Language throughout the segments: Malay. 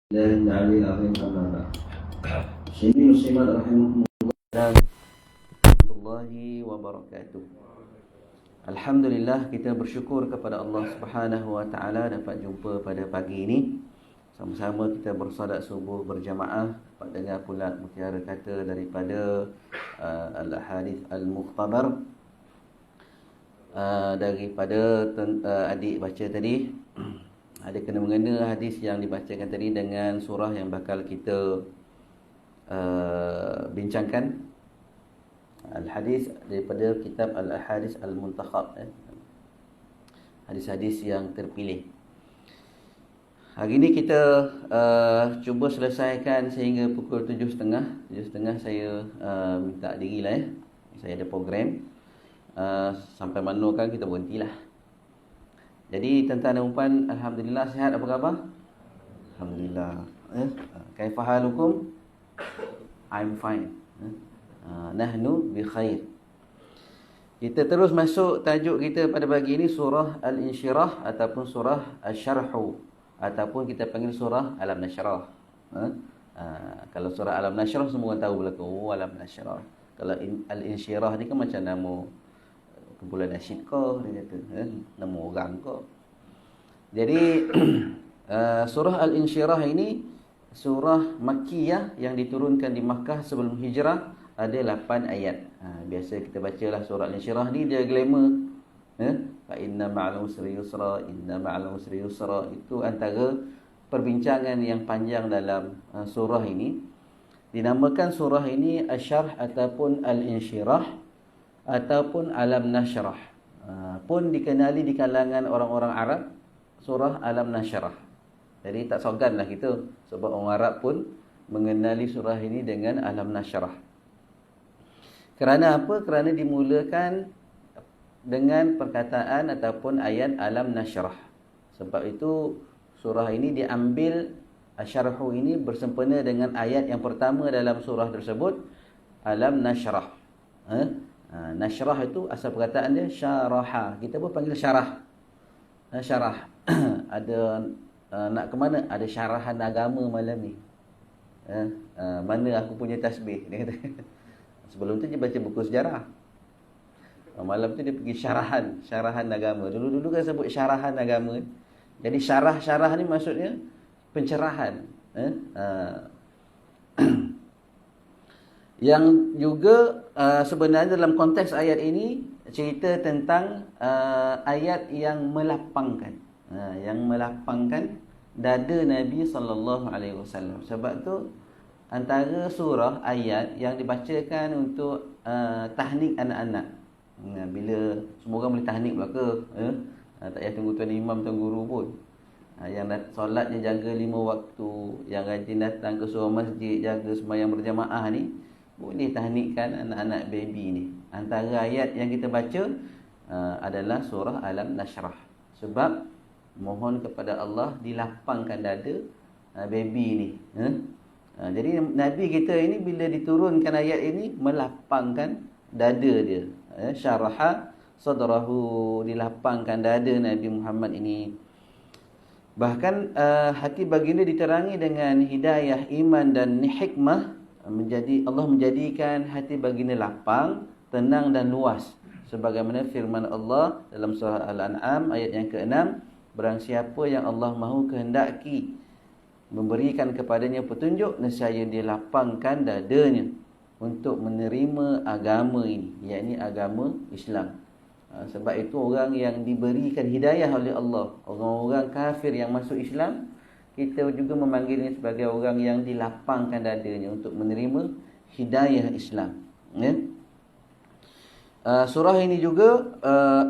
الله العلي العظيم أما بعد. Muslimin muslimat rahimahumullah warahmatullahi wabarakatuh. Alhamdulillah, kita bersyukur kepada Allah Subhanahu wa taala dapat jumpa pada pagi ini. Sama-sama kita bersolat subuh berjamaah, dapat dengar pula mutiara kata daripada al-hadis al-mukhtabar daripada adik baca tadi. Ada kena-mengena hadis yang dibacakan tadi dengan surah yang bakal kita bincangkan. Al-hadis daripada kitab Al-Ahadis Al-Muntakhab, hadis-hadis yang terpilih. Hari ini kita cuba selesaikan sehingga pukul 7.30. 7.30 saya minta dirilah saya ada program. Sampai mana kan kita berhentilah. Jadi tuan-tuan dan puan, alhamdulillah sihat, apa khabar? Alhamdulillah. Kaifa halukum? I'm fine. Nahnu bi khair. Kita terus masuk tajuk kita pada pagi ini, surah Al-Insyirah ataupun surah Asy-Syarh ataupun kita panggil surah Alam Nashrah. Kalau surah Alam Nashrah semua orang tahu belaka, Alam Nashrah. Kalau Al-Insyirah ni kan macam nama kumpulan nasyid kau, dia kata, nama orang kau. Jadi surah Al-Insyirah ini surah Makkiyah yang diturunkan di Makkah sebelum hijrah, ada 8 ayat. Biasa kita bacalah surah Al-Insyirah ni, dia glamour. Fa inna ma'al usri yusra, inna ma'al usri yusra. Itu antara perbincangan yang panjang dalam surah ini. Dinamakan surah ini Asy-Syarh ataupun Al-Insyirah ataupun Alam Nashrah. Pun dikenali di kalangan orang-orang Arab surah Alam Nashrah. Jadi tak soganlah kita, sebab orang Arab pun mengenali surah ini dengan Alam Nashrah. Kerana apa? Kerana dimulakan dengan perkataan ataupun ayat Alam Nashrah. Sebab itu surah ini diambil, Asy-Syarh ini bersempena dengan ayat yang pertama dalam surah tersebut, Alam Nashrah. Nashrah itu asal perkataan dia syaraha. Kita pun panggil syarah. Syarah. Ada nak ke mana? Ada syarahan agama malam ni. Mana aku punya tasbih? Dia kata. Sebelum tu dia baca buku sejarah. Malam tu dia pergi syarahan agama. Dulu-dulu kan sebut syarahan agama. Jadi syarah ni maksudnya pencerahan. Yang juga sebenarnya dalam konteks ayat ini cerita tentang ayat yang melapangkan, dada Nabi SAW. Sebab tu antara surah ayat yang dibacakan untuk tahnik anak-anak. Bila semua orang boleh tahnik belaka, tak payah tunggu tuan imam, tuan guru pun. Yang solatnya jaga 5 waktu, yang rajin datang ke surau masjid, jaga sembahyang berjamaah ni, boleh tahnikkan anak-anak baby ni. Antara ayat yang kita baca adalah surah Alam Nashrah. Sebab mohon kepada Allah dilapangkan dada baby ni. Jadi Nabi kita ini bila diturunkan ayat ini, melapangkan dada dia. Syaraha sadrahu, dilapangkan dada Nabi Muhammad ini. Bahkan hati baginda diterangi dengan hidayah, iman dan hikmah. Allah menjadikan hati baginda lapang, tenang dan luas. Sebagaimana firman Allah dalam surah Al-An'am ayat yang ke-6, barang siapa yang Allah mahu kehendaki memberikan kepadanya petunjuk, nescaya dia lapangkan dadanya untuk menerima agama ini, yakni agama Islam. Sebab itu orang yang diberikan hidayah oleh Allah, orang-orang kafir yang masuk Islam, kita juga memanggilnya sebagai orang yang dilapangkan dadanya untuk menerima hidayah Islam. Surah ini juga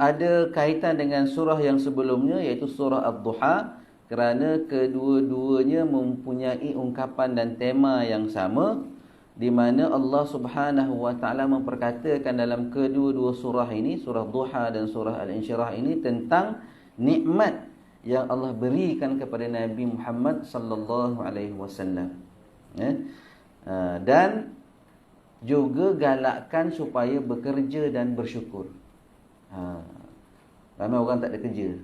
ada kaitan dengan surah yang sebelumnya, iaitu surah Ad-Duha, kerana kedua-duanya mempunyai ungkapan dan tema yang sama, di mana Allah Subhanahu wa taala memperkatakan dalam kedua-dua surah ini, surah Duha dan surah Al-Insyirah ini, tentang nikmat yang Allah berikan kepada Nabi Muhammad sallallahu alaihi wasallam. Dan juga galakkan supaya bekerja dan bersyukur. Ramai orang tak ada kerja.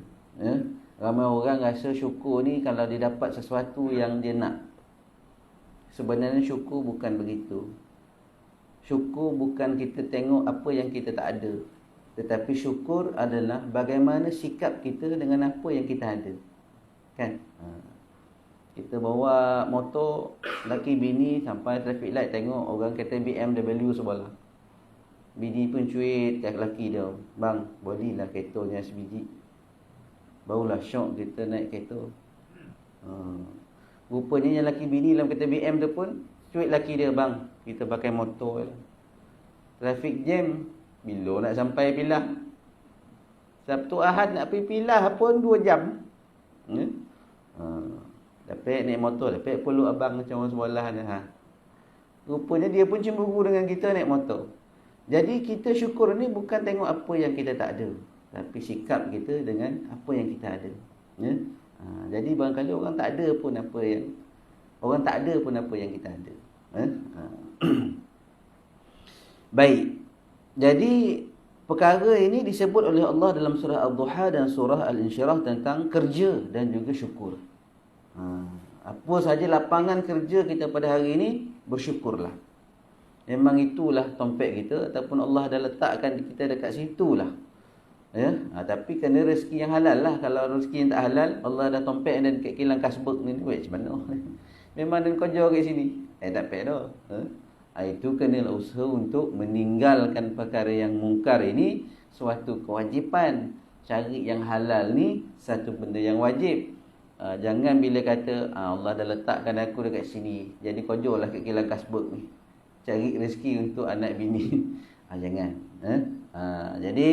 Ramai orang rasa syukur ni kalau dia dapat sesuatu yang dia nak. Sebenarnya syukur bukan begitu. Syukur bukan kita tengok apa yang kita tak ada. Tetapi syukur adalah bagaimana sikap kita dengan apa yang kita ada. Kan? Kita bawa motor, laki bini sampai traffic light, tengok orang kereta BMW sebelah. Bini pun cuit kat laki dia. Bang, bolilah keretanya sebiji. Barulah syok kita naik kereta. Rupanya yang laki bini dalam kereta BM tu pun cuit laki dia, bang, kita pakai motor je. Traffic jam, bila nak sampai Pilah? Sabtu Ahad nak pergi Pilah pun 2 jam. Dapat naik motor, dapat peluk abang macam orang sebelah ni. Rupanya dia pun cemburu dengan kita naik motor. Jadi kita syukur ni bukan tengok apa yang kita tak ada, tapi sikap kita dengan apa yang kita ada. Jadi barangkali orang tak ada pun apa yang kita ada. Baik. Jadi perkara ini disebut oleh Allah dalam surah Ad-Duha dan surah Al-Insyirah tentang kerja dan juga syukur. Apa saja lapangan kerja kita pada hari ini, bersyukurlah. Memang itulah tompek kita, ataupun Allah dah letakkan kita dekat situlah. Ya, tapi kena rezeki yang halal lah. Kalau rezeki yang tak halal, Allah dah tompek dan kat kilang kasbek ni, macam mana? Memang dia kerja kat sini. Tak payah dah. Itu kena usaha untuk meninggalkan perkara yang mungkar ini, suatu kewajipan. Cari yang halal ni satu benda yang wajib. Jangan bila kata Allah dah letakkan aku dekat sini, jadi kojolah kat kilang kasbek ni, cari rezeki untuk anak bini. Jangan. Jadi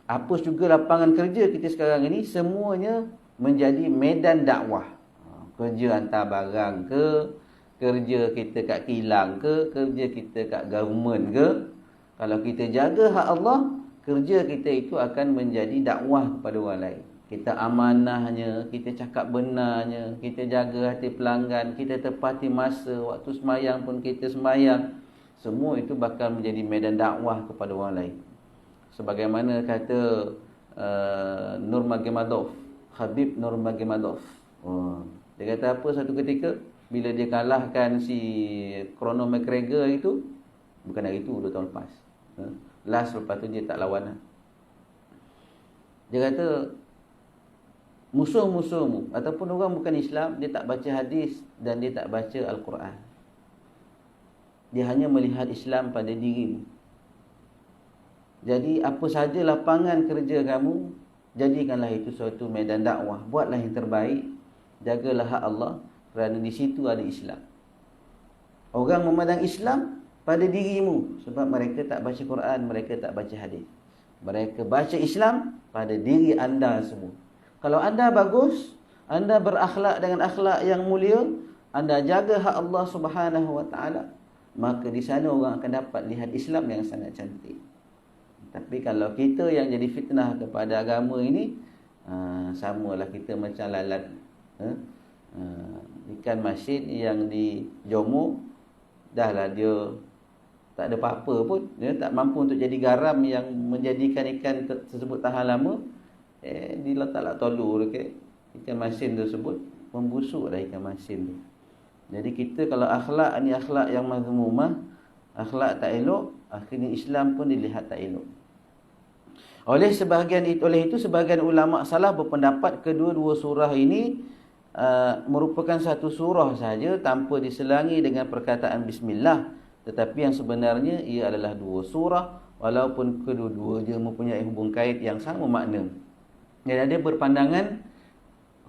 apa juga lapangan kerja kita sekarang ini, semuanya menjadi medan dakwah. Kerja hantar barang ke, kerja kita kat kilang ke, kerja kita kat government ke, kalau kita jaga hak Allah, kerja kita itu akan menjadi dakwah kepada orang lain. Kita amanahnya, kita cakap benarnya, kita jaga hati pelanggan, kita tepati masa, waktu semayang pun kita semayang. Semua itu bakal menjadi medan dakwah kepada orang lain. Sebagaimana kata Nurmagomedov, Khabib Nurmagomedov. Dia kata apa satu ketika bila dia kalahkan si Conor McGregor itu, bukan hari itu, 2 tahun lepas. Last lepas tu dia tak lawan. Dia kata musuh-musuhmu ataupun orang bukan Islam, dia tak baca hadis dan dia tak baca Al-Quran. Dia hanya melihat Islam pada dirimu. Jadi apa saja lapangan kerja kamu, jadikanlah itu suatu medan dakwah. Buatlah yang terbaik, jagalah hak Allah, kerana di situ ada Islam. Orang memandang Islam pada dirimu sebab mereka tak baca Quran, mereka tak baca hadis. Mereka baca Islam pada diri anda semua. Kalau anda bagus, anda berakhlak dengan akhlak yang mulia, anda jaga hak Allah Subhanahu wa taala, maka di sana orang akan dapat lihat Islam yang sangat cantik. Tapi kalau kita yang jadi fitnah kepada agama ini, samalah kita macam lalat ikan masin yang di Jomo, dahlah dia tak ada apa-apa pun, dia tak mampu untuk jadi garam yang menjadikan ikan tersebut tahan lama. Diletaklah telur dekat ikan masin tersebut, membusuklah ikan masin tu. Jadi kita kalau akhlak ni akhlak yang mazmumah, akhlak tak elok, akhirnya Islam pun dilihat tak elok. Oleh itu sebahagian ulama salaf berpendapat kedua-dua surah ini merupakan satu surah saja tanpa diselangi dengan perkataan bismillah, tetapi yang sebenarnya ia adalah 2 surah walaupun kedua-duanya mempunyai hubung kait yang sama makna. Dan ada berpandangan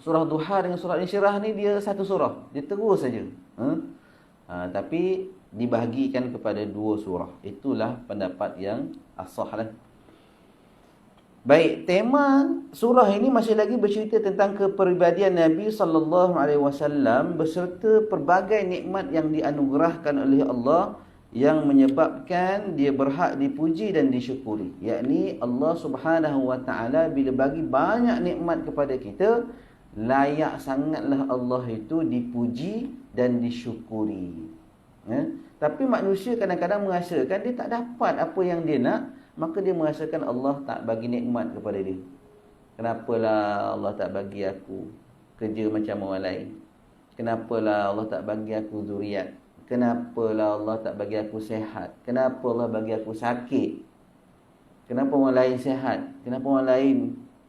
surah Duha dengan surah Insyirah ni dia satu surah, dia terus saja. Tapi dibahagikan kepada 2 surah. Itulah pendapat yang as-sah lah. Baik, tema surah ini masih lagi bercerita tentang kepribadian Nabi SAW beserta pelbagai nikmat yang dianugerahkan oleh Allah yang menyebabkan dia berhak dipuji dan disyukuri. Yakni Allah Subhanahu wa taala bila bagi banyak nikmat kepada kita, layak sangatlah Allah itu dipuji dan disyukuri. Tapi manusia kadang-kadang merasakan dia tak dapat apa yang dia nak, maka dia merasakan Allah tak bagi nikmat kepada dia. Kenapalah Allah tak bagi aku kerja macam orang lain? Kenapalah Allah tak bagi aku zuriat? Kenapalah Allah tak bagi aku sihat? Kenapa Allah bagi aku sakit? Kenapa orang lain sihat? Kenapa orang lain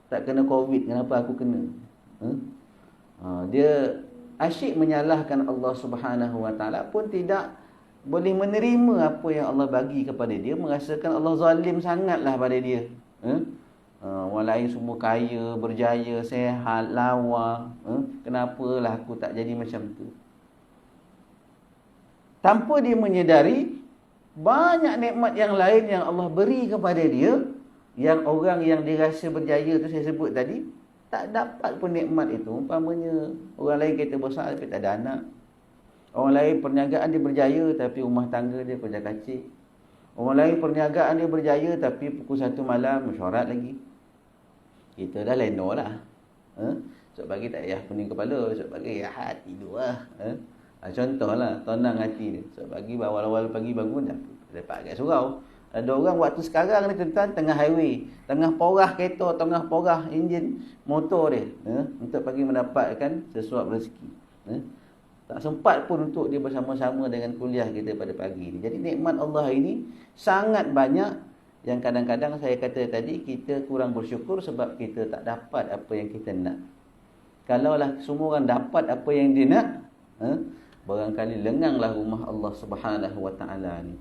tak kena COVID? Kenapa aku kena? Dia asyik menyalahkan Allah Subhanahu Wa Taala, pun tidak boleh menerima apa yang Allah bagi kepada dia, merasakan Allah zalim sangatlah pada dia. Orang lain semua kaya, berjaya, sihat, lawa. Kenapalah aku tak jadi macam tu? Tanpa dia menyedari banyak nikmat yang lain yang Allah beri kepada dia, yang orang yang dirasa berjaya tu saya sebut tadi tak dapat pun nikmat itu. Umpamanya orang lain kereta besar tapi tak ada anak. Orang lain perniagaan dia berjaya tapi rumah tangga dia kerja kacik. Orang lain perniagaan dia berjaya tapi pukul 1 malam mesyuarat lagi. Kita dah leno lah. Sebab bagi tak payah pening kepala, sebab bagi rehat tidur lah. Contohlah, tenang hati dia. Sebab bagi awal-awal pagi bangun dah dapat agak surau. Ada orang waktu sekarang ni tuan-tuan, tengah highway, tengah porah kereta, tengah porah enjin motor dia, untuk pergi mendapatkan sesuap rezeki. Tak sempat pun untuk dia bersama-sama dengan kuliah kita pada pagi ni. Jadi nikmat Allah ini sangat banyak, yang kadang-kadang saya kata tadi, kita kurang bersyukur sebab kita tak dapat apa yang kita nak. Kalaulah semua orang dapat apa yang dia nak, barangkali lenganglah rumah Allah Subhanahu Wa Taala ni.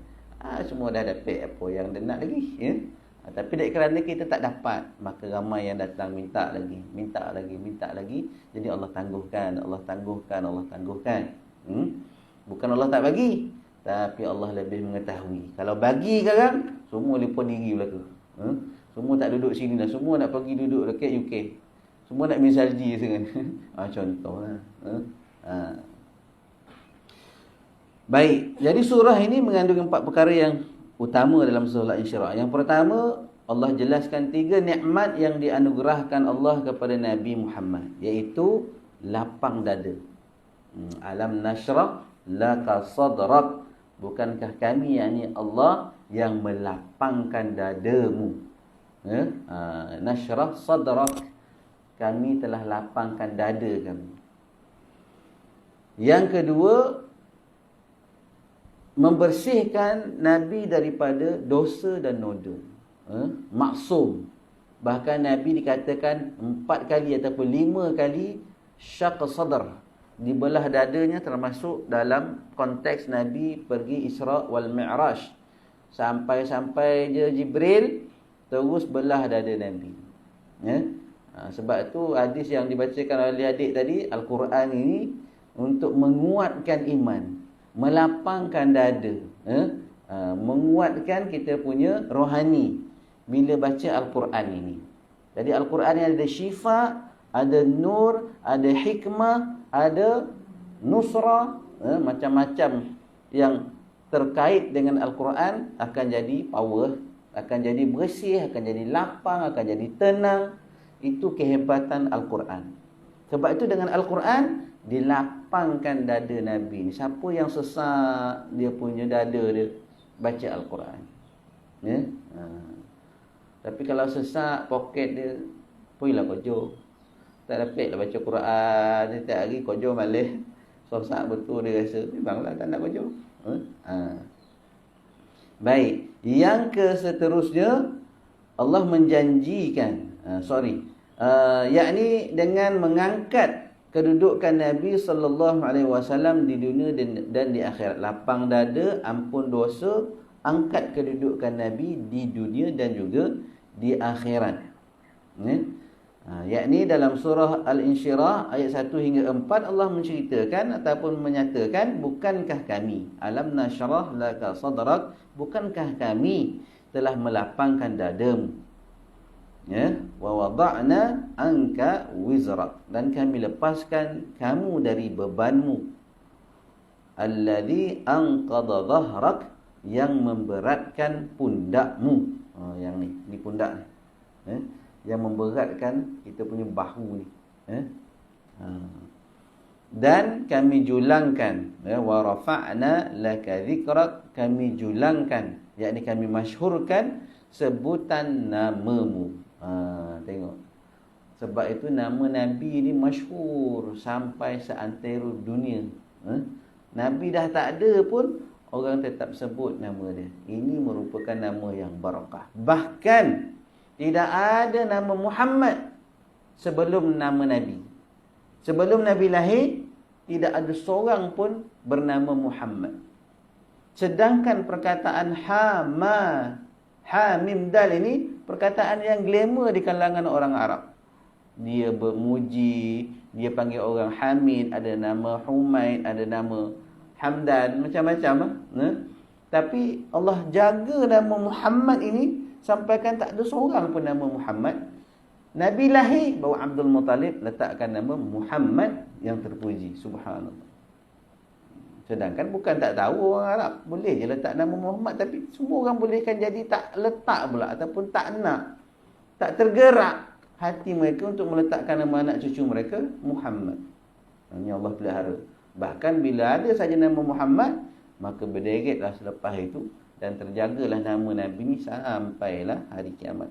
Semua dah dapat apa yang dia nak lagi, tapi dari kerana kita tak dapat, maka ramai yang datang minta lagi, minta lagi, minta lagi. Jadi Allah tangguhkan, Allah tangguhkan, Allah tangguhkan. Bukan Allah tak bagi, tapi Allah lebih mengetahui. Kalau bagi sekarang, semua lipat diri belaka. Semua tak duduk sini dah, semua nak pergi duduk dekat UK. Semua nak misalji sekarang. Contohlah. Baik, jadi surah ini mengandung 4 perkara yang utama dalam surah Al-Insyirah. Yang pertama, Allah jelaskan 3 nikmat yang dianugerahkan Allah kepada Nabi Muhammad, iaitu lapang dada. Alam nashrah laka sadrak. Bukankah kami, yakni Allah, yang melapangkan dadamu? Nashrah sadrak, kami telah lapangkan dada kami. Yang kedua, membersihkan Nabi daripada dosa dan noda. Maksum. Bahkan Nabi dikatakan 4 kali ataupun 5 kali syaq sadr, dibelah dadanya, termasuk dalam konteks Nabi pergi Isra wal Mi'raj. Sampai-sampai je Jibril terus belah dada Nabi. Sebab tu hadis yang dibacakan oleh adik tadi, Al-Quran ini untuk menguatkan iman, melapangkan dada, menguatkan kita punya rohani bila baca Al-Quran ini. Jadi Al-Quran ini ada syifa, ada nur, ada hikmah, ada nusrah, macam-macam yang terkait dengan Al-Quran akan jadi power, akan jadi bersih, akan jadi lapang, akan jadi tenang. Itu kehebatan Al-Quran. Sebab itu dengan Al-Quran dilapangkan dada Nabi ni. Siapa yang sesak dia punya dada dia, baca Al-Quran. Tapi kalau sesak poket dia, pergilah kojo. Tak dapat lah baca Quran, setiap hari kojo malah. Sesak betul dia rasa, memanglah tak nak kojo. Baik, yang seterusnya, Allah menjanjikan, yakni dengan mengangkat kedudukan Nabi SAW di dunia dan di akhirat. Lapang dada, ampun dosa, angkat kedudukan Nabi di dunia dan juga di akhirat. Yakni dalam surah Al-Insyirah ayat 1 hingga 4, Allah menceritakan ataupun menyatakan, bukankah kami, alam nashrah laka sadrak, bukankah kami telah melapangkan dadamu, wa wada'na anka wizrak, dan kami lepaskan kamu dari bebanmu, alladhi anqadha dhahrak, yang memberatkan pundakmu. Yang ni pundak ni, yang memberatkan kita punya bahu ni. Dan kami julangkan, wa rafa'na laka dhikrak, kami julangkan, yakni kami masyhurkan sebutan namamu. Tengok, Sebab itu nama Nabi ni masyhur sampai seantero dunia. Nabi dah tak ada pun orang tetap sebut nama dia. Ini merupakan nama yang barakah. Bahkan tidak ada nama Muhammad sebelum nama Nabi. Sebelum Nabi lahir, tidak ada seorang pun bernama Muhammad. Sedangkan perkataan ha mim dal ini perkataan yang glamour di kalangan orang Arab. Dia bermuji, dia panggil orang Hamid, ada nama Humaid, ada nama Hamdan, macam-macam. Tapi Allah jaga nama Muhammad ini sampaikan tak ada seorang pun nama Muhammad. Nabi lahir, bawa Abdul Muttalib letakkan nama Muhammad yang terpuji. Subhanallah. Sedangkan bukan tak tahu orang Arab, boleh je letak nama Muhammad, tapi semua orang bolehkan jadi tak letak pula ataupun tak nak, tak tergerak hati mereka untuk meletakkan nama anak cucu mereka Muhammad. Ini Allah pelihara. Bahkan bila ada saja nama Muhammad, maka berderitlah selepas itu dan terjagalah nama Nabi ini sampailah hari kiamat.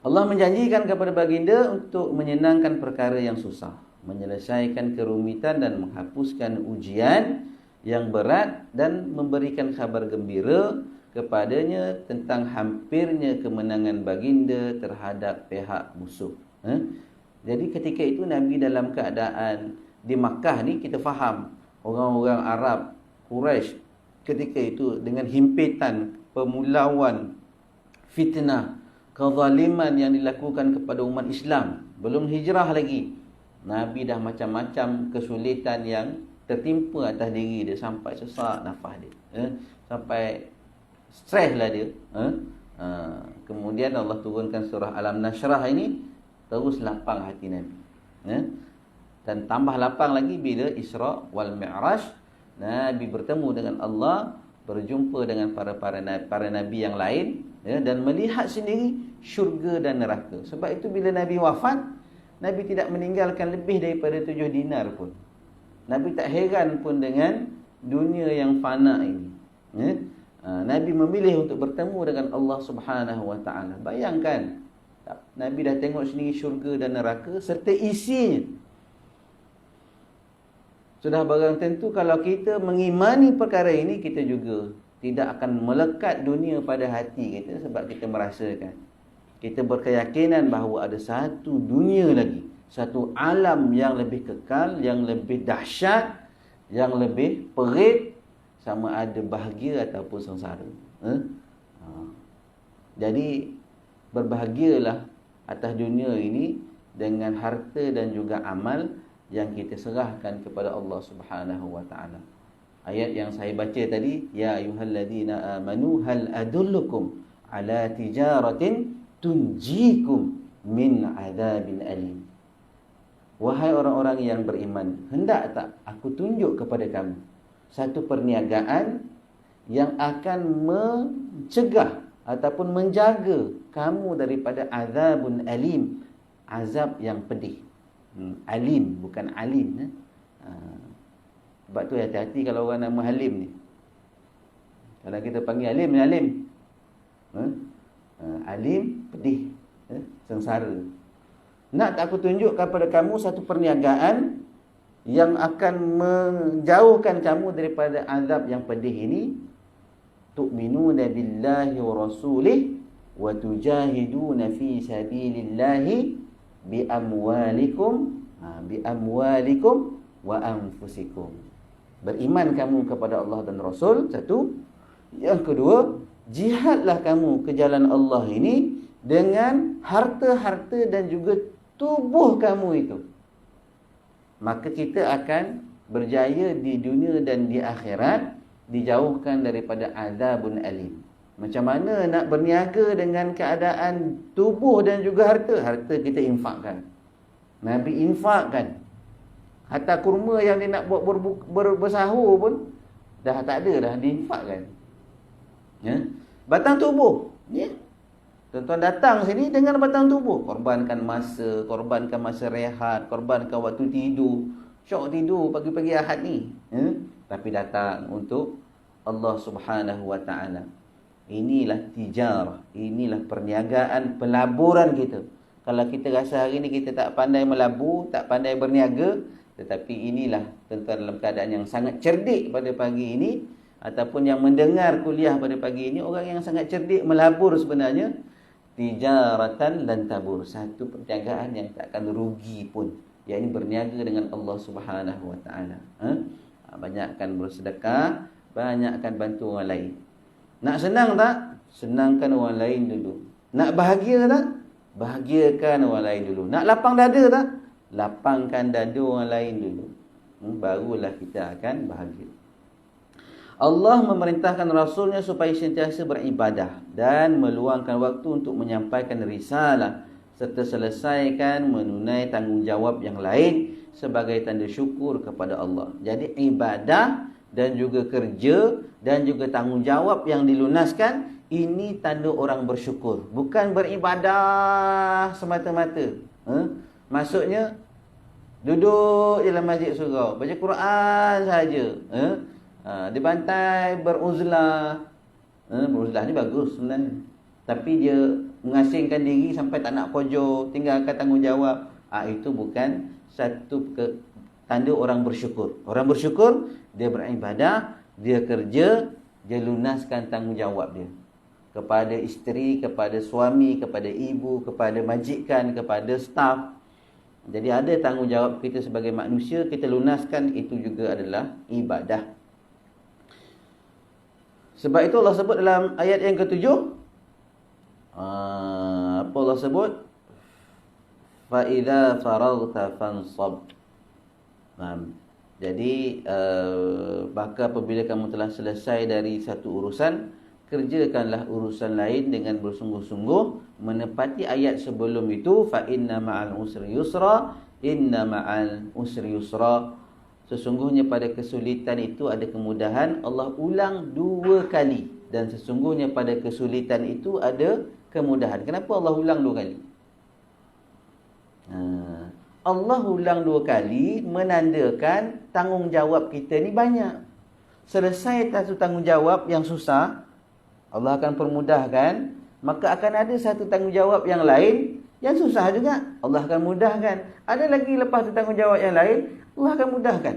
Allah menjanjikan kepada baginda untuk menyenangkan perkara yang susah, menyelesaikan kerumitan dan menghapuskan ujian yang berat dan memberikan kabar gembira kepadanya tentang hampirnya kemenangan baginda terhadap pihak musuh. Jadi ketika itu Nabi dalam keadaan di Makkah ni, kita faham orang-orang Arab Quraisy ketika itu dengan himpitan, pemulauan, fitnah, kezaliman yang dilakukan kepada umat Islam. Belum hijrah lagi, Nabi dah macam-macam kesulitan yang tertimpa atas diri dia, sampai sesak nafas dia, sampai stres lah dia. Kemudian Allah turunkan surah Alam Nashrah ini, terus lapang hati Nabi. Dan tambah lapang lagi bila Isra wal Mi'raj, Nabi bertemu dengan Allah, berjumpa dengan para Nabi yang lain, dan melihat sendiri syurga dan neraka. Sebab itu bila Nabi wafat, Nabi tidak meninggalkan lebih daripada 7 dinar pun. Nabi tak heran pun dengan dunia yang fana ini. Nabi memilih untuk bertemu dengan Allah Subhanahu Wa Taala. Bayangkan, Nabi dah tengok sendiri syurga dan neraka serta isinya. Sudah barang tentu kalau kita mengimani perkara ini, kita juga tidak akan melekat dunia pada hati kita, sebab kita merasakan, kita berkeyakinan bahawa ada satu dunia lagi, satu alam yang lebih kekal, yang lebih dahsyat, yang lebih perit, sama ada bahagia ataupun sengsara. Jadi berbahagialah atas dunia ini dengan harta dan juga amal yang kita serahkan kepada Allah Subhanahu Wa Taala. Ayat yang saya baca tadi, ya ayyuhalladzina amanu hal adullukum ala tijaratin tunjikum min adzabin alim. Wahai orang-orang yang beriman, hendak tak aku tunjuk kepada kamu satu perniagaan yang akan mencegah ataupun menjaga kamu daripada azabun alim, azab yang pedih. Alim, bukan alim. Sebab tu hati-hati kalau orang nama Halim ni. Kalau kita panggil Alim, ni Alim. Alim, pedih, sengsara. Nak tak aku tunjuk kepada kamu satu perniagaan yang akan menjauhkan kamu daripada azab yang pedih ini? Tu'minuna billahi wa rasulih wa tujahiduna fi sabilillahi bi amwalikum wa anfusikum. Beriman kamu kepada Allah dan Rasul, satu. Yang kedua, jihadlah kamu ke jalan Allah ini dengan harta-harta dan juga tubuh kamu itu. Maka kita akan berjaya di dunia dan di akhirat, dijauhkan daripada azabun alim. Macam mana nak berniaga dengan keadaan tubuh dan juga harta? Harta kita infakkan. Nabi infakkan. Hatta kurma yang dia nak buat bersahur pun dah tak ada dah, diinfakkan. Batang tubuh, tuan-tuan datang sini dengan batang tubuh, korbankan masa rehat, korbankan waktu tidur. Syok tidur pagi-pagi Ahad ni, tapi datang untuk Allah Subhanahu Wa Taala. Inilah tijarah, inilah perniagaan, pelaburan kita. Kalau kita rasa hari ni kita tak pandai melabur, tak pandai berniaga, tetapi inilah tuan-tuan dalam keadaan yang sangat cerdik pada pagi ini, ataupun yang mendengar kuliah pada pagi ini, orang yang sangat cerdik melabur sebenarnya. Tijaratan lan tabur, satu perniagaan yang tak akan rugi pun, iaitu berniaga dengan Allah Subhanahu Wa Taala. Banyakkan bersedekah, banyakkan bantu orang lain. Nak senang tak? Senangkan orang lain dulu. Nak bahagia tak? Bahagiakan orang lain dulu. Nak lapang dada tak? Lapangkan dada orang lain dulu. Barulah kita akan bahagia. Allah memerintahkan Rasulnya supaya sentiasa beribadah dan meluangkan waktu untuk menyampaikan risalah serta selesaikan menunai tanggungjawab yang lain sebagai tanda syukur kepada Allah. Jadi ibadah dan juga kerja dan juga tanggungjawab yang dilunaskan, ini tanda orang bersyukur. Bukan beribadah semata-mata. Maksudnya duduk dalam masjid surau, baca Quran saja. Di pantai beruzlah. Beruzlah ni bagus sebenarnya. Tapi dia mengasingkan diri sampai tak nak kojor, tinggalkan tanggungjawab. Itu bukan satu tanda orang bersyukur. Orang bersyukur, dia beribadah, dia kerja, dia lunaskan tanggungjawab dia. Kepada isteri, kepada suami, kepada ibu, kepada majikan, kepada staf. Jadi ada tanggungjawab kita sebagai manusia, kita lunaskan, itu juga adalah ibadah. Sebab itu Allah sebut dalam ayat yang ke-7, apa Allah sebut? فَإِذَا فَرَغْتَ فَانْصَبْ. Jadi maka apabila kamu telah selesai dari satu urusan, kerjakanlah urusan lain dengan bersungguh-sungguh, menepati ayat sebelum itu, فَإِنَّ مَعَ الْعُسْرِ يُسْرًا إِنَّ مَعَ الْعُسْرِ يُسْرًا. Sesungguhnya pada kesulitan itu ada kemudahan. Allah ulang 2 kali. Dan sesungguhnya pada kesulitan itu ada kemudahan. Kenapa Allah ulang 2 kali? Allah ulang 2 kali menandakan tanggungjawab kita ni banyak. Selesai satu tanggungjawab yang susah, Allah akan permudahkan. Maka akan ada satu tanggungjawab yang lain yang susah juga, Allah akan mudahkan. Ada lagi lepas tu tanggungjawab yang lain, Allah akan mudahkan.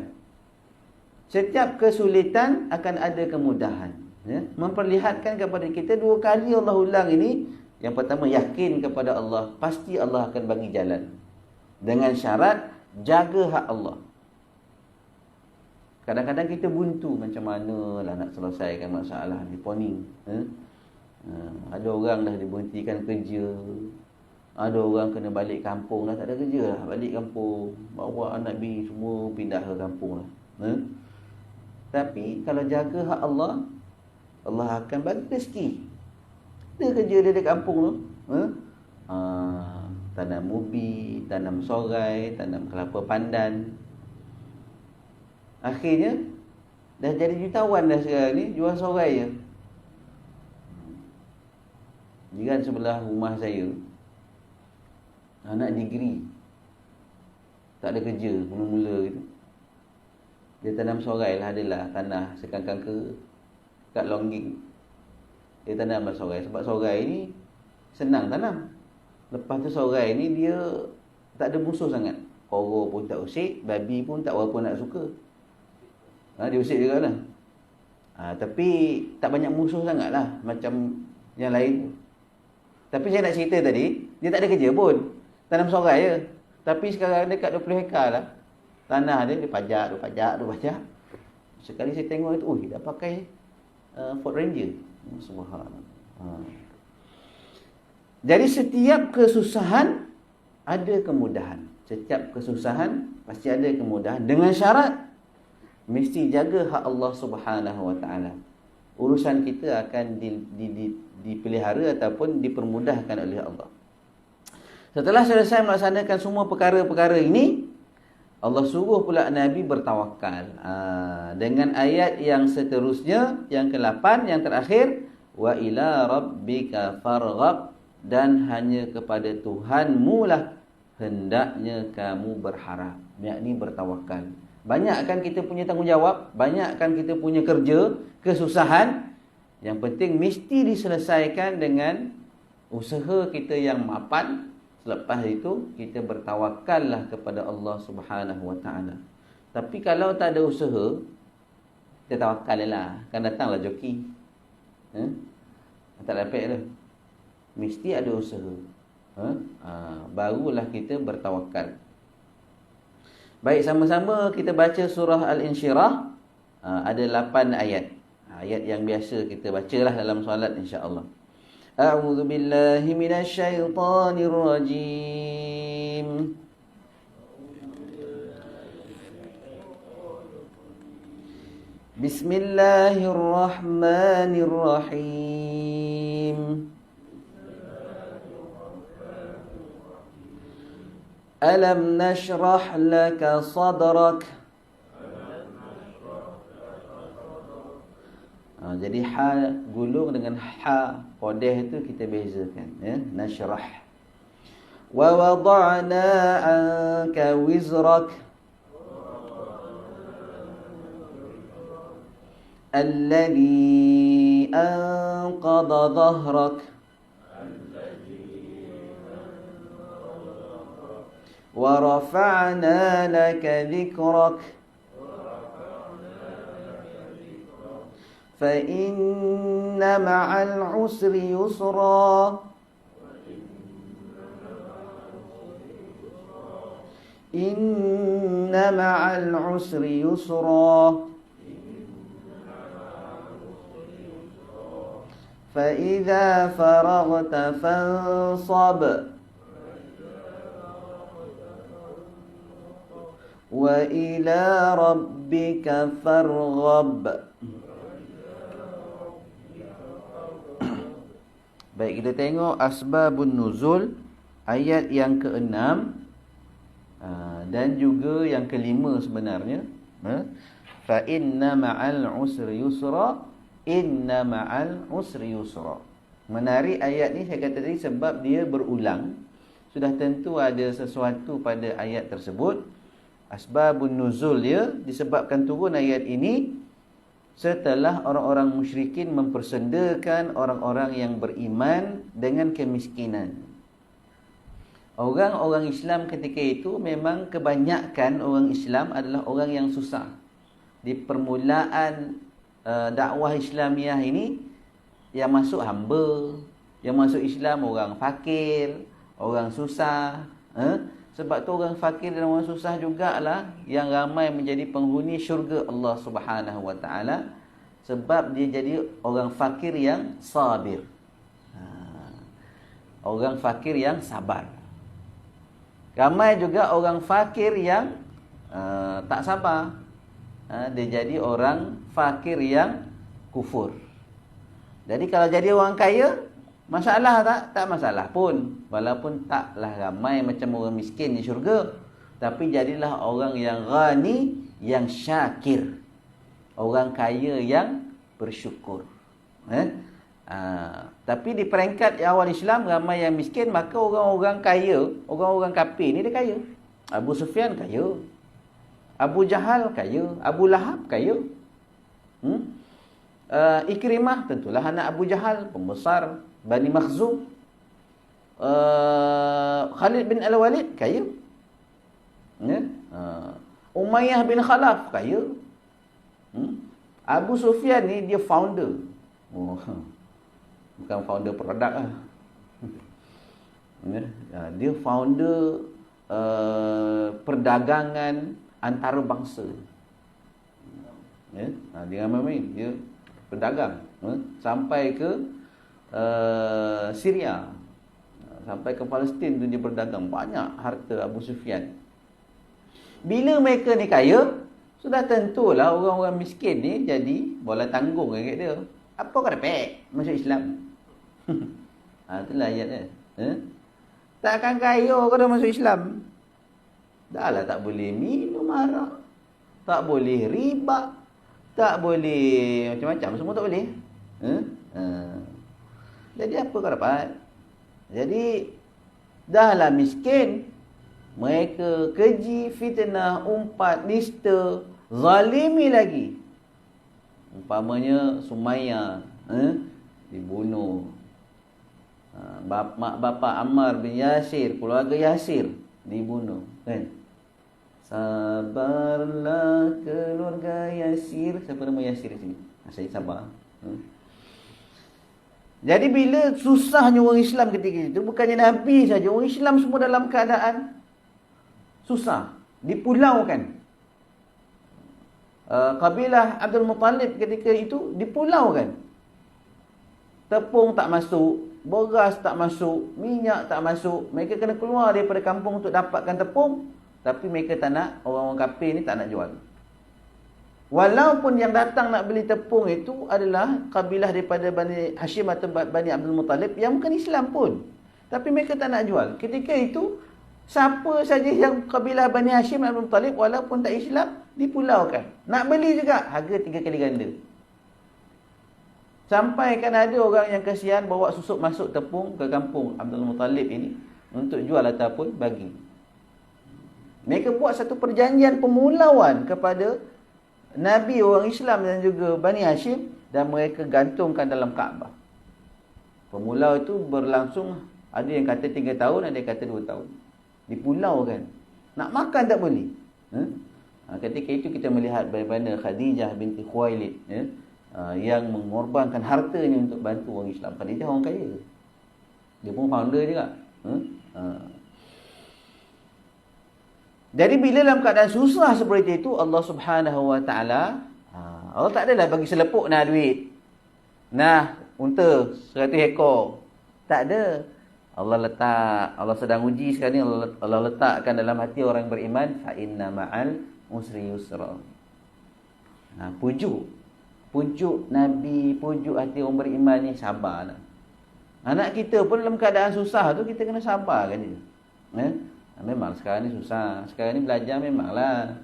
Setiap kesulitan akan ada kemudahan. Memperlihatkan kepada kita 2 kali Allah ulang ini. Yang pertama, yakin kepada Allah, pasti Allah akan bagi jalan. Dengan syarat, jaga hak Allah. Kadang-kadang kita buntu, macam mana lah nak selesaikan masalah ni, poning. Ada orang dah diberhentikan kerja, ada orang kena balik kampung dah, tak ada kerja lah, balik kampung, bawa anak bini semua pindah ke kampung lah. Tapi kalau jaga hak Allah, Allah akan bagi rezeki. Dia kerja dia di kampung tu, tanam ubi, tanam sorai, tanam kelapa pandan. Akhirnya dah jadi jutawan dah sekarang ni, jual sorai je. Jiran sebelah rumah saya, anak degree, tak ada kerja mula-mula gitu. Dia tanam sorai lah, adalah tanah sekangkang ke kat Longging. Dia tanam sorai, sebab sorai ni senang tanam. Lepas tu sorai ni dia tak ada musuh sangat. Koro pun tak usik, babi pun tak berapa nak suka. Dia usik juga lah. Tapi tak banyak musuh sangat lah macam yang lain. Tapi saya nak cerita tadi, dia tak ada kerja pun, tanam sorai je. Tapi sekarang dekat 20 hektar lah tanah dia, dia pajak. Sekali saya tengok itu, dah pakai Ford Ranger. Subhanallah. Jadi setiap kesusahan ada kemudahan. Setiap kesusahan pasti ada kemudahan, dengan syarat mesti jaga hak Allah Subhanahu Wa Taala. Urusan kita akan dipelihara ataupun dipermudahkan oleh Allah. Setelah selesai melaksanakan semua perkara-perkara ini, Allah suruh pula Nabi bertawakal. Dengan ayat yang seterusnya, yang ke-8, yang terakhir, wa ila rabbika farghab, dan hanya kepada Tuhanmu lah hendaknya kamu berharap, yakni bertawakal. Banyakkan kita punya tanggungjawab, banyakkan kita punya kerja, kesusahan, yang penting mesti diselesaikan dengan usaha kita yang mapan, Selepas itu kita bertawakallah kepada Allah Subhanahu Wa Taala. Tapi kalau tak ada usaha, kita tawakal lah. Kan datanglah joki. Tak dapat dah. Mesti ada usaha. Barulah kita bertawakal. Baik, sama-sama kita baca surah Al-Insyirah. Ada 8 ayat. Ayat yang biasa kita bacalah dalam solat, insya-Allah. A'udzu billahi minasy syaithanir rajim. Bismillahirrahmanirrahim. Alam nashrah laka sadrak. Jadi ha gulung dengan ha qadih itu kita bezakan, ya. Nashrah. Wa wada'na 'anka wizrak alladhi anqadha dhahrak wa rafa'na laka dhikrak fa inna ma'al usri yusra inna ma'al usri yusra fa idza faraghta fansab wa ila rabbika farghab. Baik, kita tengok asbabun nuzul ayat yang ke-6 dan juga yang ke-5 sebenarnya. Fa inna ma'al usri yusra, inna ma'al usri yusra. Menarik ayat ni saya kata tadi sebab dia berulang. Sudah tentu ada sesuatu pada ayat tersebut. Asbabun nuzul dia disebabkan turun ayat ini setelah orang-orang musyrikin mempersendakan orang-orang yang beriman dengan kemiskinan. Orang-orang Islam ketika itu memang kebanyakan orang Islam adalah orang yang susah. Di permulaan dakwah Islamiah ini, yang masuk hamba, yang masuk Islam orang fakir, orang susah. Sebab tu orang fakir dan orang susah jugalah yang ramai menjadi penghuni syurga Allah Subhanahu Wa Taala, sebab dia jadi orang fakir yang sabir. Orang fakir yang sabar. Ramai juga orang fakir yang tak sabar. Dia jadi orang fakir yang kufur. Jadi kalau jadi orang kaya, masalah tak? Tak masalah pun. Walaupun taklah ramai macam orang miskin di syurga, tapi jadilah orang yang ghani, yang syakir. Orang kaya yang bersyukur. Tapi di peringkat awal Islam ramai yang miskin, maka orang-orang kaya, orang-orang kafir ni dia kaya. Abu Sufyan kaya, Abu Jahal kaya, Abu Lahab kaya. Ikrimah tentulah anak Abu Jahal, pembesar Bani Makhzum. Khalid bin Al-Walid kaya. Umayyah bin Khalaf kaya. Abu Sufyan ni dia founder. Bukan founder produk lah. Dia founder perdagangan antarabangsa. Dia main dia berdagang sampai ke Syria, sampai ke Palestin tu dia berdagang. Banyak harta Abu Sufyan. Bila mereka ni kaya, sudah tentulah orang-orang miskin ni jadi bola tanggung dekat dia. Apa kau dapat masuk Islam? Itulah ayat dia. Takkan kaya kau dah masuk Islam. Dah lah tak boleh minum arak, tak boleh riba, tak boleh macam-macam, semua tak boleh. Jadi apa kau dapat? Jadi dahlah miskin, mereka keji, fitnah, umpat, nista, zalimi lagi. Umpamanya Sumayyah dibunuh. Mak bapak Ammar bin Yasir, keluarga Yasir dibunuh, kan? Sabarlah keluarga Yasir. Siapa nama Yasir di sini? Saya sabar. Jadi bila susahnya orang Islam ketika itu, bukannya Nabi saja, orang Islam semua dalam keadaan susah, dipulaukan. Kabilah Abdul Muttalib ketika itu dipulaukan. Tepung tak masuk, beras tak masuk, minyak tak masuk. Mereka kena keluar daripada kampung untuk dapatkan tepung, tapi mereka tak nak, orang-orang kafir ni tak nak jual. Walaupun yang datang nak beli tepung itu adalah kabilah daripada Bani Hashim atau Bani Abdul Muttalib yang bukan Islam pun, tapi mereka tak nak jual. Ketika itu, siapa saja yang kabilah Bani Hashim dan Abdul Muttalib walaupun tak Islam, dipulaukan. Nak beli juga, harga 3 kali ganda. Sampai kan ada orang yang kasihan bawa susuk masuk tepung ke kampung Abdul Muttalib ini untuk jual ataupun bagi. Mereka buat satu perjanjian pemulauan kepada Nabi orang Islam dan juga Bani Hashim, dan mereka gantungkan dalam Kaabah. Pemulau itu berlangsung, ada yang kata 3 tahun, ada yang kata 2 tahun. Dipulaukan. Nak makan tak boleh. Ketika itu kita melihat bagaimana Khadijah binti Khuwailid yang mengorbankan hartanya untuk bantu orang Islam. Khadijah orang kaya. Dia pun founder juga. Jadi bila dalam keadaan susah seperti itu, Allah Subhanahu Wa Taala, Allah tak adalah bagi selepuk nak duit. Nah, unta 100 ekor. Tak ada. Allah sedang uji sekarang ni, Allah letakkan dalam hati orang beriman, fa inna ma'al usri yusra. Pujuk Nabi, pujuk hati orang beriman ni, sabarlah. Anak kita pun dalam keadaan susah tu, kita kena sabar kan dia. Memang sekarang ni susah. Sekarang ni belajar memanglah.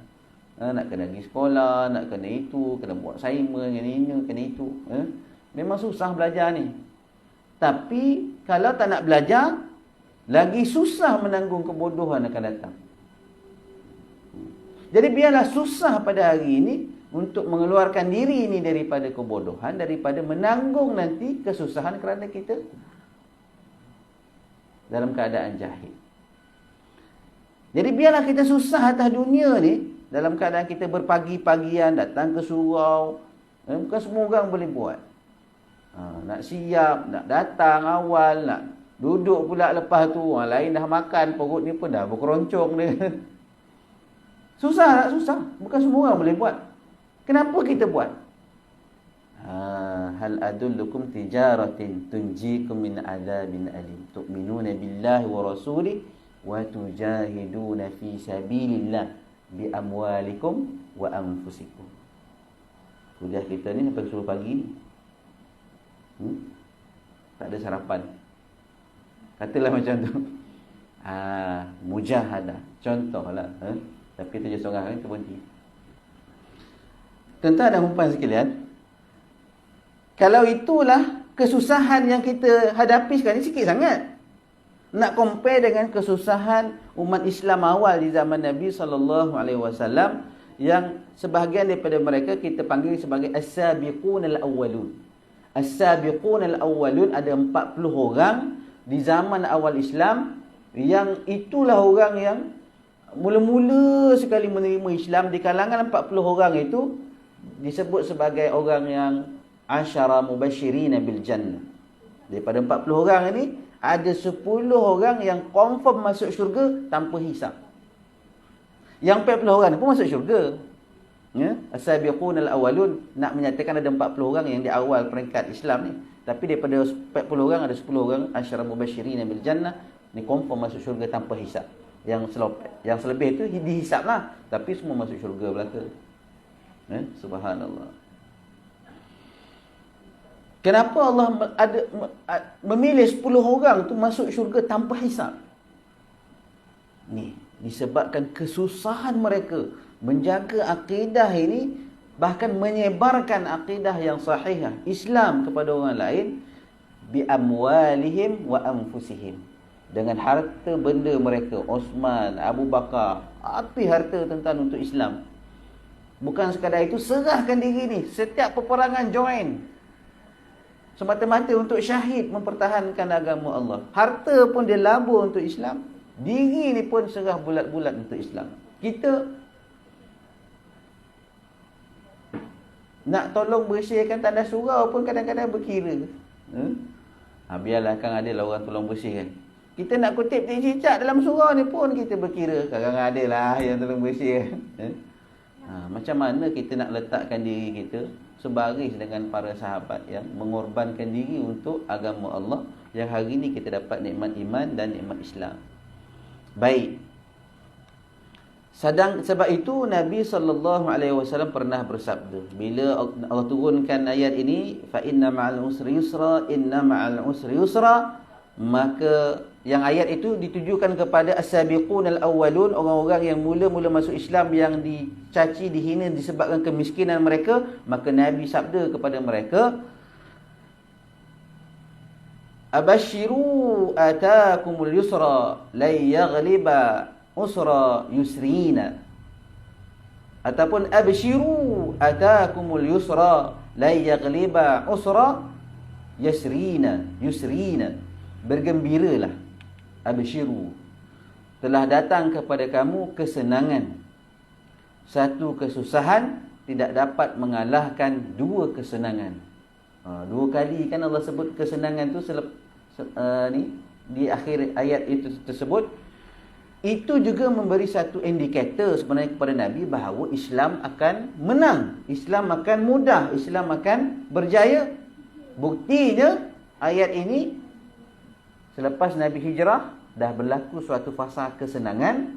Nak kena pergi sekolah, nak kena itu, kena buat assignment, kena ini, kena itu. Memang susah belajar ni. Tapi kalau tak nak belajar, lagi susah menanggung kebodohan akan datang. Jadi biarlah susah pada hari ini untuk mengeluarkan diri ini daripada kebodohan, daripada menanggung nanti kesusahan kerana kita dalam keadaan jahil. Jadi biarlah kita susah atas dunia ni, dalam keadaan kita berpagi-pagian datang ke surau. Bukan semua orang boleh buat. Nak siap, nak datang awal, nak duduk pula lepas tu. Orang lain dah makan, perut ni pun dah berkeroncong dia. Susah tak? Susah. Bukan semua orang boleh buat. Kenapa kita buat? Hal adullukum tijaratin tunjikum min adzabin alim. Tu'minuna billahi wa rasulih wa tujahiduna fi sabilillah bi amwalikum wa anfusikum. Kuliah kita ni sampai 10 pagi ni. Tak ada sarapan. Katalah macam tu. Mujahadah. Contohlah. Tapi kita je seorang kan, terberhenti. Tuan-tuan dan puan sekalian, kalau itulah kesusahan yang kita hadapi sekarang ni, sikit sangat. Nak compare dengan kesusahan umat Islam awal di zaman Nabi SAW, yang sebahagian daripada mereka kita panggil sebagai as-sabiqun al-awwalun. As-sabiqun al-awwalun ada 40 orang di zaman awal Islam, yang itulah orang yang mula-mula sekali menerima Islam. Di kalangan 40 orang itu disebut sebagai orang yang asyara mubasyirin bil jannah. Daripada 40 orang ini, ada 10 orang yang confirm masuk syurga tanpa hisap. Yang 40 orang pun masuk syurga. As-sabiqun al-awwalun nak menyatakan ada 40 orang yang di awal peringkat Islam ni. Tapi daripada 40 orang ada 10 orang asyara mubasyirin bil jannah, ni confirm masuk syurga tanpa hisap. Yang selebih tu dihisaplah, tapi semua masuk syurga belaka. Subhanallah. Kenapa Allah memilih 10 orang tu masuk syurga tanpa hisap? Ni disebabkan kesusahan mereka menjaga akidah ini, bahkan menyebarkan akidah yang sahihah Islam kepada orang lain, bi amwalihim wa anfusihim, dengan harta benda mereka. Osman, Abu Bakar, api harta tuan-tuan untuk Islam. Bukan sekadar itu, serahkan diri ni, setiap peperangan join. semata-mata untuk syahid mempertahankan agama Allah. Harta pun dia labur untuk Islam. Diri ni pun serah bulat-bulat untuk Islam. Kita nak tolong bersihkan tanda surau pun kadang-kadang berkira. Biarlah kan ada lah orang tolong bersihkan. Kita nak kutip cicak dalam surau ni pun kita berkira. Kadang-kadang ada lah yang tolong bersihkan. Macam mana kita nak letakkan diri kita sebaris dengan para sahabat yang mengorbankan diri untuk agama Allah, yang hari ini kita dapat nikmat iman dan nikmat Islam. Baik. Sebab itu Nabi SAW pernah bersabda, bila Allah turunkan ayat ini, fa inna ma'al usri yusra, inna ma'al usri yusra, maka yang ayat itu ditujukan kepada as-sabiqun al-awwalun, orang-orang yang mula-mula masuk Islam, yang dicaci, dihina disebabkan kemiskinan mereka. Maka Nabi sabda kepada mereka, abashiru atakumul yusra la yaghliba usra yusrina, ataupun abshiru atakumul yusra la yaghliba usra yusrina. Bergembiralah, abshiru, telah datang kepada kamu kesenangan. Satu kesusahan tidak dapat mengalahkan dua kesenangan. Dua kali kan Allah sebut kesenangan tu di akhir ayat itu tersebut. Itu juga memberi satu indikator sebenarnya kepada Nabi bahawa Islam akan menang, Islam akan mudah, Islam akan berjaya. Buktinya ayat ini selepas Nabi hijrah dah berlaku suatu fasa kesenangan.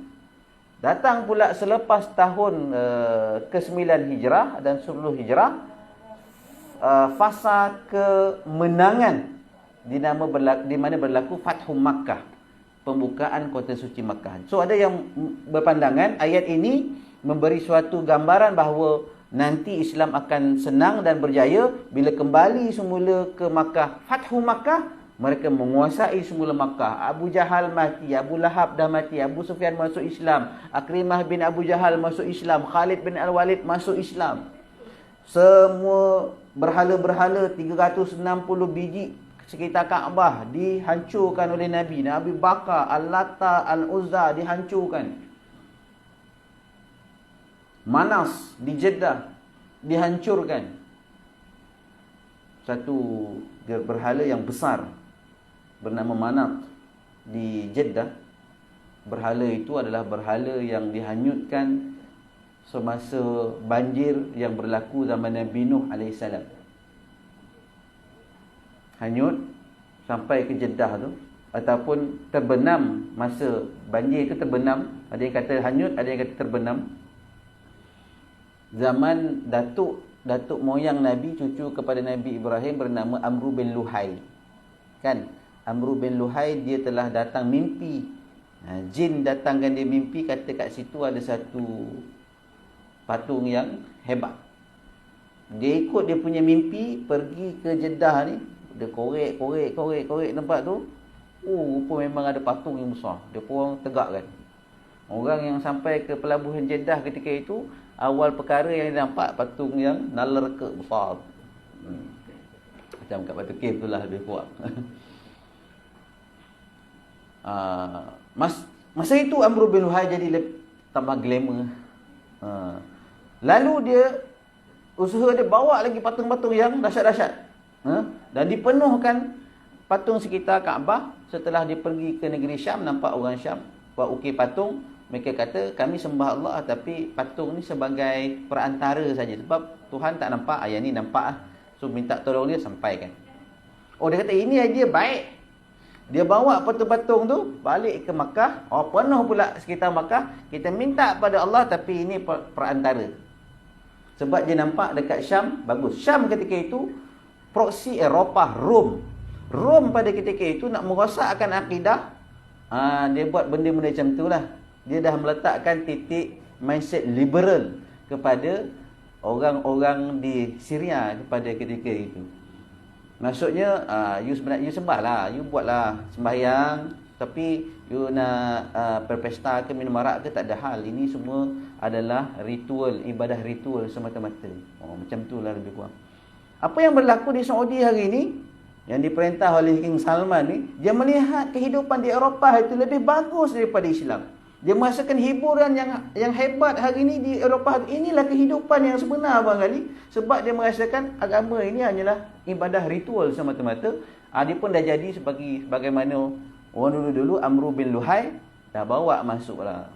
Datang pula selepas tahun ke-9 hijrah dan 10 hijrah, fasa kemenangan di mana berlaku Fathu Makkah, pembukaan kota suci Makkah. So ada yang berpandangan ayat ini memberi suatu gambaran bahawa nanti Islam akan senang dan berjaya bila kembali semula ke Makkah. Fathu Makkah, mereka menguasai semula Makkah. Abu Jahal mati, Abu Lahab dah mati, Abu Sufyan masuk Islam, Akrimah bin Abu Jahal masuk Islam, Khalid bin Al-Walid masuk Islam. Semua berhala-berhala 360 biji sekitar Kaabah dihancurkan oleh Nabi. Nabi bakar, Al-Lata, Al-Uzza dihancurkan. Manas di Jeddah dihancurkan. Satu berhala yang besar bernama Manat di Jeddah. Berhala itu adalah berhala yang dihanyutkan semasa banjir yang berlaku zaman Nabi Nuh AS. Hanyut sampai ke Jeddah tu, ataupun terbenam masa banjir itu, terbenam. Ada yang kata hanyut, ada yang kata terbenam. Zaman datuk moyang Nabi, cucu kepada Nabi Ibrahim, bernama Amru bin Luhai. Kan? Amru bin Luhai, dia telah datang mimpi. Jin datangkan dia mimpi, kata kat situ ada satu patung yang hebat. Dia ikut dia punya mimpi, pergi ke Jeddah ni. Dia korek tempat tu. Rupa memang ada patung yang besar. Dia pun tegak kan. Orang yang sampai ke pelabuhan Jeddah ketika itu, awal perkara yang dia nampak patung yang nalarka besar. Macam kat Batu Cave tu lah lebih kuat. Masa itu Amru bin Luhai jadi tambah glamour. Lalu dia usaha dia bawa lagi patung-patung yang dahsyat-dahsyat. Dan dipenuhkan patung sekitar Kaabah. Setelah dia pergi ke negeri Syam, nampak orang Syam buat ukir patung. Mereka kata, kami sembah Allah, tapi patung ni sebagai perantara saja. Sebab Tuhan tak nampak, ayat ni nampak. So minta tolong dia, sampaikan. Dia kata ini idea baik. Dia bawa patung-patung tu balik ke Makkah. Penuh pula sekitar Makkah. Kita minta pada Allah, tapi ini perantara. Sebab dia nampak dekat Syam bagus. Syam ketika itu proksi Eropah, Rom pada ketika itu nak merosakkan akidah. Dia buat benda-benda macam tu lah. Dia dah meletakkan titik mindset liberal kepada orang-orang di Syria pada ketika itu. Maksudnya, you sembahlah, you buatlah sembahyang, tapi you nak berpesta ke minum arak ke, tak ada hal. Ini semua adalah ritual, ibadah ritual semata-mata. Macam tu lah lebih kurang. Apa yang berlaku di Saudi hari ini, yang diperintah oleh King Salman ni, dia melihat kehidupan di Eropah itu lebih bagus daripada Islam. Dia merasakan hiburan yang hebat hari ini di Eropah. Inilah kehidupan yang sebenar barangkali. Sebab dia merasakan agama ini hanyalah ibadah ritual semata-mata. Dia pun dah jadi bagaimana orang dulu-dulu Amru bin Luhai dah bawa masuk lah.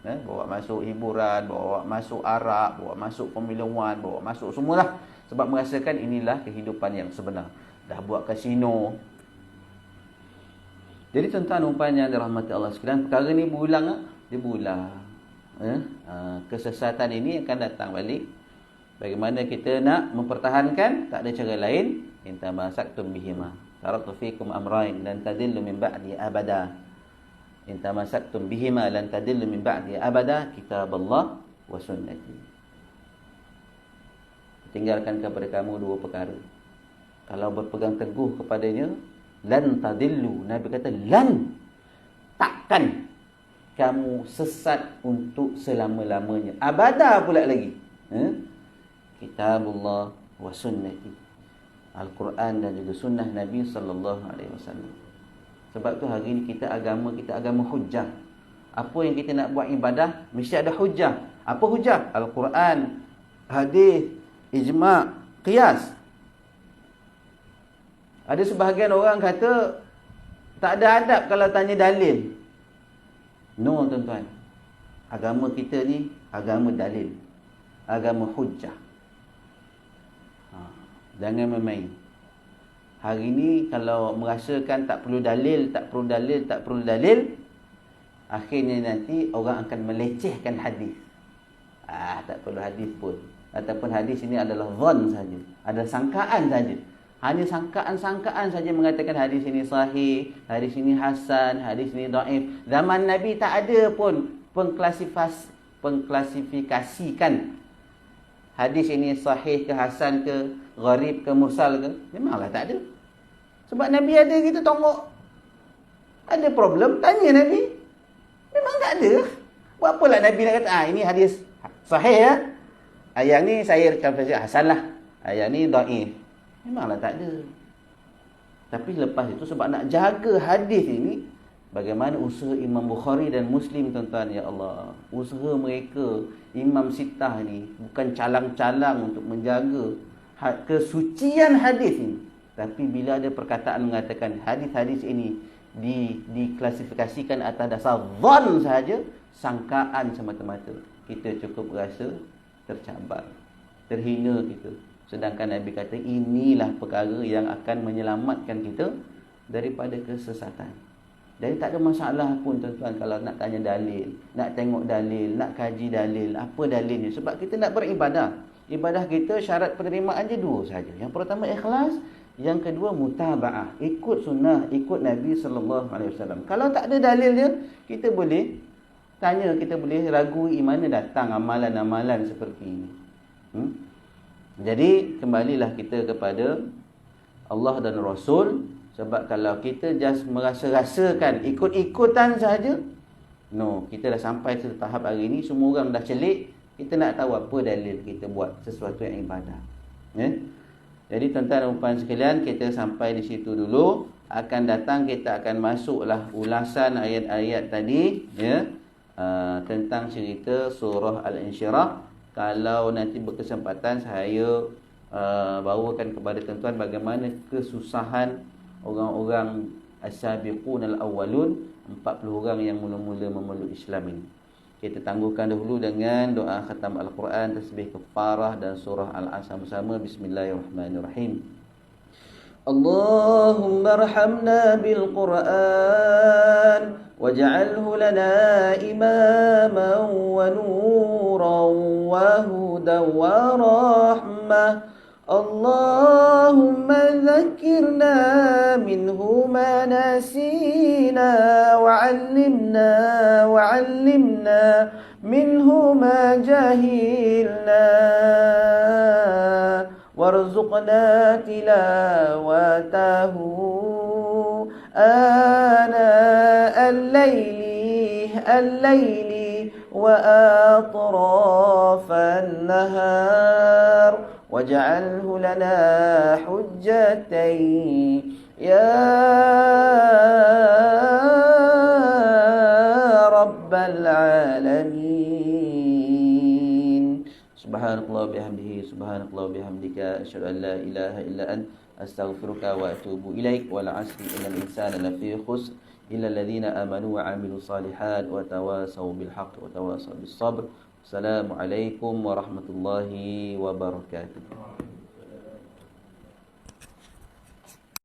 Bawa masuk hiburan, bawa masuk arak, bawa masuk Formula 1, bawa masuk semualah. Sebab merasakan inilah kehidupan yang sebenar. Dah buat kasino. Jadi tuan-tuan umpan yang dirahmati Allah sekalian, perkara ni berulang. Dia berulang. Kesesatan ini akan datang balik. Bagaimana kita nak mempertahankan? Tak ada cara lain. Inta masaktum bihima. Taraktu fikum amrain lan tadillu min ba'di abada. Inta masaktum bihima lan tadillu min ba'di abada. Kitaballah wa sunnati. Tinggalkan kepada kamu dua perkara. Kalau berpegang teguh kepadanya, lan tadillu. Nabi kata, lan. Takkan kamu sesat untuk selama-lamanya. Abada pula lagi. Kitabullah wa sunnati. Al-Quran dan juga sunnah Nabi SAW. Sebab tu hari ni agama kita agama hujjah. Apa yang kita nak buat ibadah, mesti ada hujjah. Apa hujjah? Al-Quran, hadis, ijma', qiyas. Ada sebahagian orang kata tak ada adab kalau tanya dalil. No tuan-tuan. Agama kita ni agama dalil. Agama hujjah. Jangan main-main. Hari ni kalau merasakan tak perlu dalil, akhirnya nanti orang akan melecehkan hadis. Tak perlu hadis pun. Ataupun hadis ini adalah zon saja. Ada sangkaan saja. Hanya sangkaan-sangkaan saja mengatakan hadis ini sahih, hadis ini hasan, hadis ini dhaif. Zaman Nabi tak ada pun pengklasifikasikan hadis ini sahih ke, hasan ke, gharib ke, mursal ke. Memanglah tak ada. Sebab Nabi ada, kita tengok. Ada problem, tanya Nabi. Memang tak ada. Buat apalah Nabi nak kata, ini hadis sahih ya. Yang ni saya kata hasan lah. Yang ni dhaif. Memanglah tak ada. Tapi lepas itu sebab nak jaga hadis ini, bagaimana usaha Imam Bukhari dan Muslim tuan-tuan, ya Allah. Usaha mereka, Imam Sittah ni, bukan calang-calang untuk menjaga kesucian hadis ini. Tapi bila ada perkataan mengatakan hadis-hadis ini diklasifikasikan atas dasar zon sahaja, sangkaan semata-mata, kita cukup rasa tercabar, terhina kita. Sedangkan Nabi kata inilah perkara yang akan menyelamatkan kita daripada kesesatan. Jadi tak ada masalah pun tuan-tuan kalau nak tanya dalil, nak tengok dalil, nak kaji dalil, apa dalilnya. Sebab kita nak beribadah. Ibadah kita syarat penerimaan je dua sahaja. Yang pertama ikhlas, yang kedua mutaba'ah, ikut sunnah, ikut Nabi SAW. Kalau tak ada dalilnya, kita boleh tanya, kita boleh ragui mana datang amalan-amalan seperti ini. Jadi kembalilah kita kepada Allah dan Rasul. Sebab kalau kita just merasa-rasakan, ikut-ikutan saja, no, kita dah sampai ke tahap hari ini, semua orang dah celik, kita nak tahu apa dalil kita buat sesuatu yang ibadah. Jadi tuan-tuan dan puan sekalian, kita sampai di situ dulu. Akan datang kita akan masuklah ulasan ayat-ayat tadi, tentang cerita surah Al-Insyirah. Kalau nanti berkesempatan saya bawakan kepada tuan-tuan bagaimana kesusahan orang-orang as-sabiqun al-awwalun, 40 orang yang mula-mula memeluk Islam ini. Kita tangguhkan dahulu dengan doa khatam Al-Quran, tasbih kafarah dan surah Al-Asr bersama. Bismillahirrahmanirrahim. Allahumma arhamna bil Quran waj'alhu lana imaman wa nuran wa hudan wa rahmah. Allahumma dhakkirna minhu ma nasina wa'allimna minhu ma jahilna warzuqna tilawatahu ana al-layli wa atrafan nahar واجعله لنا حجة يا رب العالمين. سبحانك الله وبحمده سبحانك الله وبحمدك أشهد أن لا إله إلا أنت أستغفرك وأتوب إليك. والعصر إن الإنسان لفي خسر إلا الذين آمنوا وعملوا الصالحات وتواصوا بالحق وتواصوا بالصبر. السلام عليكم ورحمة الله وبركاته.